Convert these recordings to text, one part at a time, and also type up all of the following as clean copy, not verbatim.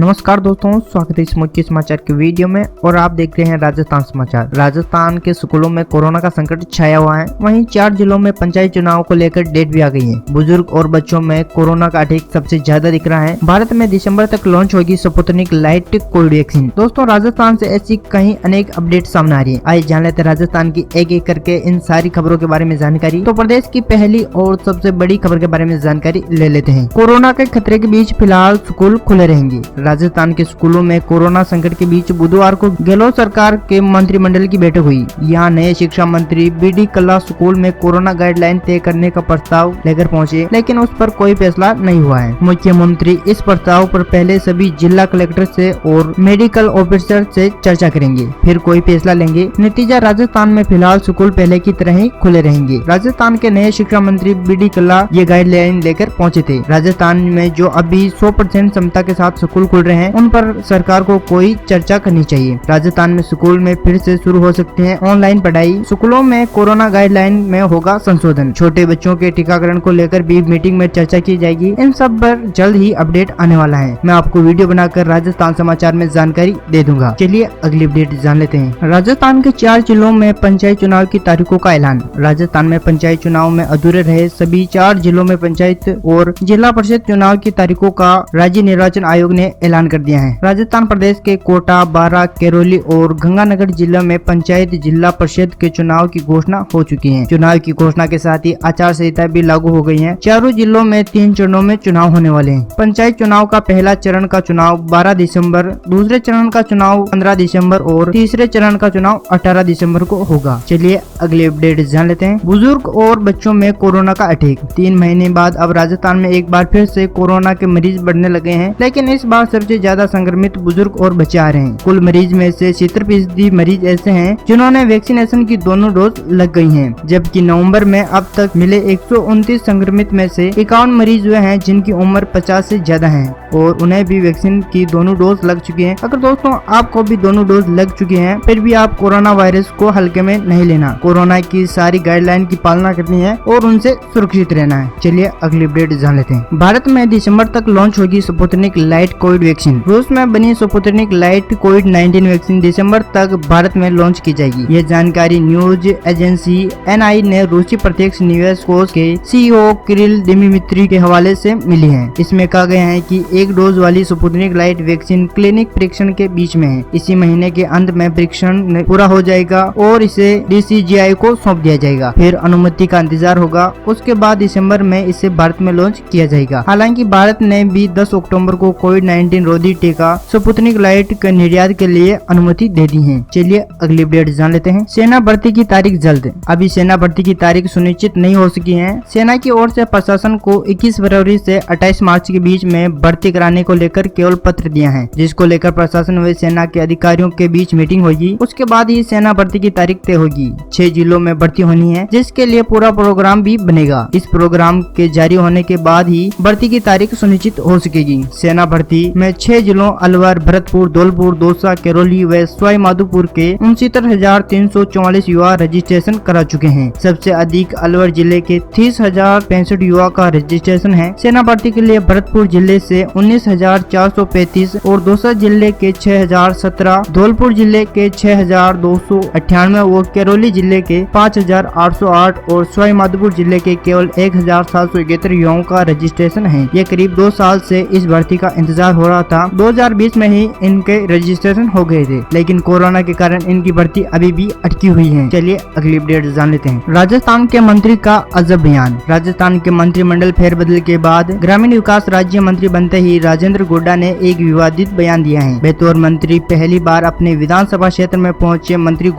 नमस्कार दोस्तों, स्वागत है इस मुख्य समाचार के वीडियो में। और आप देख रहे हैं राजस्थान समाचार। राजस्थान के स्कूलों में कोरोना का संकट छाया हुआ है। वहीं 4 जिलों में पंचायत चुनाव को लेकर डेट भी आ गई है। बुजुर्ग और बच्चों में कोरोना का अटैक सबसे ज्यादा दिख रहा है। भारत में दिसंबर तक लॉन्च होगी स्पुतनिक लाइट कोविड वैक्सीन। दोस्तों, राजस्थान से ऐसी कई अनेक अपडेट सामने आ रही है। आइए जान लेते हैं राजस्थान की एक एक करके इन सारी खबरों के बारे में जानकारी। तो प्रदेश की पहली और सबसे बड़ी खबर के बारे में जानकारी ले लेते हैं। कोरोना के खतरे के बीच फिलहाल स्कूल खुले रहेंगे। राजस्थान के स्कूलों में कोरोना संकट के बीच बुधवार को गहलोत सरकार के मंत्रिमंडल की बैठक हुई। यहाँ नए शिक्षा मंत्री बी.डी. कल्ला स्कूल में कोरोना गाइडलाइन तय करने का प्रस्ताव लेकर पहुंचे, लेकिन उस पर कोई फैसला नहीं हुआ है। मुख्यमंत्री इस प्रस्ताव पर पहले सभी जिला कलेक्टर से और मेडिकल ऑफिसर से चर्चा करेंगे, फिर कोई फैसला लेंगे। नतीजा, राजस्थान में फिलहाल स्कूल पहले की तरह ही खुले रहेंगे। राजस्थान के नए शिक्षा मंत्री बी.डी. कल्ला ये गाइडलाइन लेकर पहुंचे थे। राजस्थान में जो अभी 100% क्षमता के साथ स्कूल खुल रहे हैं, उन पर सरकार को कोई चर्चा करनी चाहिए। राजस्थान में स्कूल में फिर से शुरू हो सकते हैं ऑनलाइन पढ़ाई। स्कूलों में कोरोना गाइडलाइन में होगा संशोधन। छोटे बच्चों के टीकाकरण को लेकर भी मीटिंग में चर्चा की जाएगी। इन सब पर जल्द ही अपडेट आने वाला है। मैं आपको वीडियो बनाकर राजस्थान समाचार में जानकारी दे दूंगा। चलिए अगली अपडेट जान लेते हैं। राजस्थान के 4 जिलों में पंचायत चुनाव की तारीखों का ऐलान। राजस्थान में पंचायत चुनाव में अधूरे रहे सभी 4 जिलों में पंचायत और जिला परिषद चुनाव की तारीखों का राज्य निर्वाचन आयोग ने ऐलान कर दिया है। राजस्थान प्रदेश के कोटा, बारां, करौली और गंगानगर जिलों में पंचायत जिला परिषद के चुनाव की घोषणा हो चुकी है। चुनाव की घोषणा के साथ ही आचार संहिता भी लागू हो गई है। चारों जिलों में 3 चरणों में चुनाव होने वाले हैं। पंचायत चुनाव का पहला चरण का चुनाव 12 दिसंबर, दूसरे चरण का चुनाव 15 दिसंबर और तीसरे चरण का चुनाव 18 दिसंबर को होगा। चलिए अगले अपडेट जान लेते हैं। बुजुर्ग और बच्चों में कोरोना का अटैक। 3 महीने बाद अब राजस्थान में एक बार फिर से कोरोना के मरीज बढ़ने लगे हैं, लेकिन इस बार सबसे ज्यादा संक्रमित बुजुर्ग और बच्चे आ रहे हैं। कुल मरीज में से 70% मरीज ऐसे हैं जिन्होंने वैक्सीनेशन की दोनों डोज लग गई हैं, जबकि नवंबर में अब तक मिले 129 संक्रमित में से 51 मरीज हुए हैं जिनकी उम्र 50 से ज्यादा है और उन्हें भी वैक्सीन की दोनों डोज लग चुकी है। अगर दोस्तों आपको भी दोनों डोज लग चुकी है, फिर भी आप कोरोना वायरस को हल्के में नहीं लेना। कोरोना की सारी गाइडलाइन की पालना करनी है और उनसे सुरक्षित रहना है। चलिए अगली अपडेट जान लेते हैं। भारत में दिसंबर तक लॉन्च होगी स्पुतनिक लाइट कोविड वैक्सीन। रूस में बनी स्पुतनिक लाइट कोविड-19 वैक्सीन दिसंबर तक भारत में लॉन्च की जाएगी। ये जानकारी न्यूज एजेंसी एनआई ने रूसी प्रत्यक्ष निवेश कोष के सीईओ किरिल दिमित्री के हवाले से मिली है। इसमें कहा गया है कि 1 डोज वाली स्पुतनिक लाइट वैक्सीन क्लिनिक परीक्षण के बीच में है। इसी महीने के अंत में परीक्षण पूरा हो जाएगा और इसे DCGI को सौंप दिया जाएगा। फिर अनुमति का इंतजार होगा। उसके बाद दिसंबर में इसे भारत में लॉन्च किया जाएगा। हालांकि भारत ने भी 10 अक्टूबर को कोविड-19 रोधी टीका स्पुतनिक लाइट के निर्यात के लिए अनुमति दे दी है। चलिए अगली अपडेट जान लेते हैं। सेना भर्ती की तारीख जल्द। अभी सेना भर्ती की तारीख सुनिश्चित नहीं हो सकी है। सेना की ओर से प्रशासन को 21 फरवरी से 28 मार्च के बीच में भर्ती कराने को लेकर केवल पत्र दिया है, जिसको लेकर प्रशासन व सेना के अधिकारियों के बीच मीटिंग होगी। उसके बाद ही सेना भर्ती की तारीख तय होगी। 6 जिलों में भर्ती होनी है, जिसके लिए पूरा प्रोग्राम भी बनेगा। इस प्रोग्राम के जारी होने के बाद ही भर्ती की तारीख सुनिश्चित हो सकेगी। सेना भर्ती में 6 जिलों अलवर, भरतपुर, धौलपुर, दौसा, करौली व सवाई माधोपुर के 69,344 युवा रजिस्ट्रेशन करा चुके हैं। सबसे अधिक अलवर जिले के 30,065 युवा का रजिस्ट्रेशन है। सेना भर्ती के लिए भरतपुर जिले से 19,435 और दौसा जिले के 6,017, धौलपुर जिले के 6,298 और करौली जिले के 5,808 और सवाई माधोपुर जिले के केवल 1,771 युवाओं का रजिस्ट्रेशन है। ये करीब 2 साल से इस भर्ती का इंतजार हो रहा था। 2020 में ही इनके रजिस्ट्रेशन हो गए थे, लेकिन कोरोना के कारण इनकी भर्ती अभी भी अटकी हुई है। चलिए अगली अपडेट जान लेते हैं। राजस्थान के मंत्री का अजब बयान। राजस्थान के मंत्रिमंडल फेरबदल के बाद ग्रामीण विकास राज्य मंत्री बनते ही राजेंद्र गोड्डा ने एक विवादित बयान दिया है। बतौर मंत्री पहली बार अपने विधानसभा क्षेत्र में पहुंचे मंत्री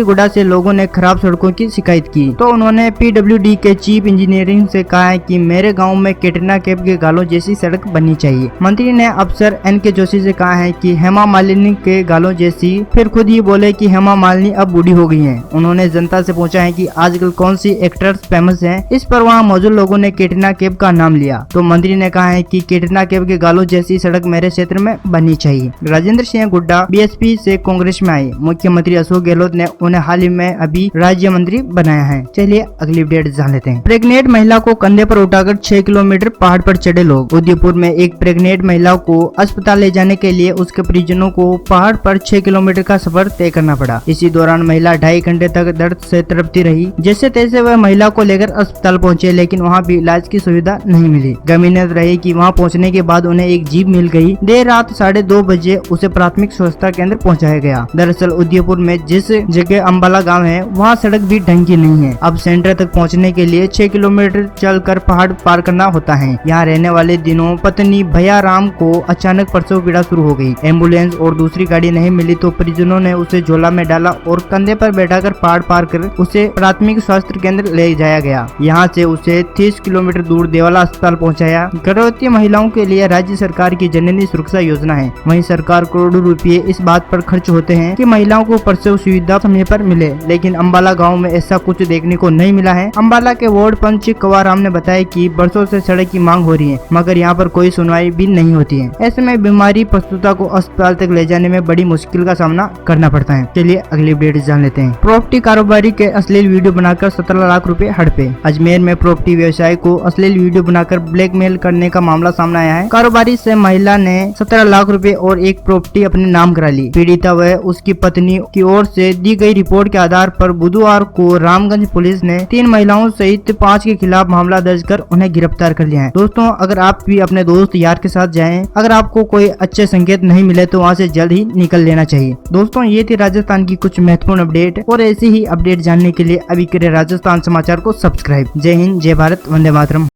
गुड्डा से लोगों ने खराब सड़कों की शिकायत की, तो उन्होंने PWD के चीफ इंजीनियरिंग से कहा है कि मेरे गाँव में कैटरीना कैफ के गालों जैसी सड़क बननी चाहिए। मंत्री ने अफसर NK जोशी से कहा है कि हेमा मालिनी के गालों जैसी, फिर खुद ही बोले कि हेमा मालिनी अब बूढ़ी हो गई हैं। उन्होंने जनता से पूछा है कि आजकल कौन सी एक्ट्रेस फेमस हैं। इस पर वहां मौजूद लोगों ने कैटरीना कैफ का नाम लिया, तो मंत्री ने कहा है कि कैटरीना कैफ के गालों जैसी सड़क मेरे क्षेत्र में बननी चाहिए। राजेंद्र सिंह गुड्डा BSP से कांग्रेस में आए। मुख्यमंत्री अशोक गहलोत ने उन्हें हाल ही में अभी राज्य मंत्री बनाया है। चलिए अगली अपडेट जान लेते हैं। प्रेग्नेंट महिला को कंधे पर उठाकर 6 किलोमीटर पहाड़ पर चढ़े लोग। उदयपुर में एक प्रेग्नेंट महिला महिला को अस्पताल ले जाने के लिए उसके परिजनों को पहाड़ पर 6 किलोमीटर का सफर तय करना पड़ा। इसी दौरान महिला 2.5 घंटे तक दर्द से तड़पती रही। जैसे तैसे वह महिला को लेकर अस्पताल पहुंचे, लेकिन वहां भी इलाज की सुविधा नहीं मिली। गमीनत रही कि वहां पहुंचने के बाद उन्हें एक जीप मिल गई। देर रात 2:30 बजे उसे प्राथमिक स्वास्थ्य केंद्र पहुंचाया गया। दरअसल उदयपुर में जिस जगह अंबाला गाँव है वहाँ सड़क भी ढंग की नहीं है। अब सेंटर तक पहुँचने के लिए 6 किलोमीटर चलकर पहाड़ पार करना होता है। यहाँ रहने वाले दिनों पत्नी भैयाराम को अचानक प्रसव पीड़ा शुरू हो गई। एम्बुलेंस और दूसरी गाड़ी नहीं मिली तो परिजनों ने उसे झोला में डाला और कंधे पर बैठाकर पहाड़ पार कर उसे प्राथमिक स्वास्थ्य केंद्र ले जाया गया। यहाँ से उसे 30 किलोमीटर दूर देवाला अस्पताल पहुँचाया। गर्भवती महिलाओं के लिए राज्य सरकार की जननी सुरक्षा योजना है। वहीं सरकार करोड़ों रुपए इस बात पर खर्च होते हैं कि महिलाओं को प्रसव सुविधा समय पर मिले, लेकिन अंबाला गाँव में ऐसा कुछ देखने को नहीं मिला है। अंबाला के वार्ड पंच कंवरराम ने बताया कि बरसों से सड़क की मांग हो रही है, मगर यहाँ पर कोई सुनवाई भी नहीं होती है। ऐसे में बीमारी प्रस्तुता को अस्पताल तक ले जाने में बड़ी मुश्किल का सामना करना पड़ता है। चलिए अगली अपडेट जान लेते हैं। प्रॉपर्टी कारोबारी के अश्लील वीडियो बनाकर 17 लाख रुपए हड़पे। अजमेर में प्रॉपर्टी व्यवसायी को अश्लील वीडियो बनाकर ब्लैकमेल करने का मामला सामने आया है। कारोबारी से महिला ने 17 लाख रुपए और एक प्रॉपर्टी अपने नाम करा ली। पीड़िता व उसकी पत्नी की ओर से दी गई रिपोर्ट के आधार पर बुधवार को रामगंज पुलिस ने 3 महिलाओं सहित 5 के खिलाफ मामला दर्ज कर उन्हें गिरफ्तार कर लिया है। दोस्तों, अगर आप भी अपने दोस्त यार के साथ जाएं, अगर आपको कोई अच्छे संकेत नहीं मिले तो वहां से जल्द ही निकल लेना चाहिए। दोस्तों, ये थी राजस्थान की कुछ महत्वपूर्ण अपडेट, और ऐसी ही अपडेट जानने के लिए अभी करें राजस्थान समाचार को सब्सक्राइब। जय हिंद, जय भारत, वंदे मातरम।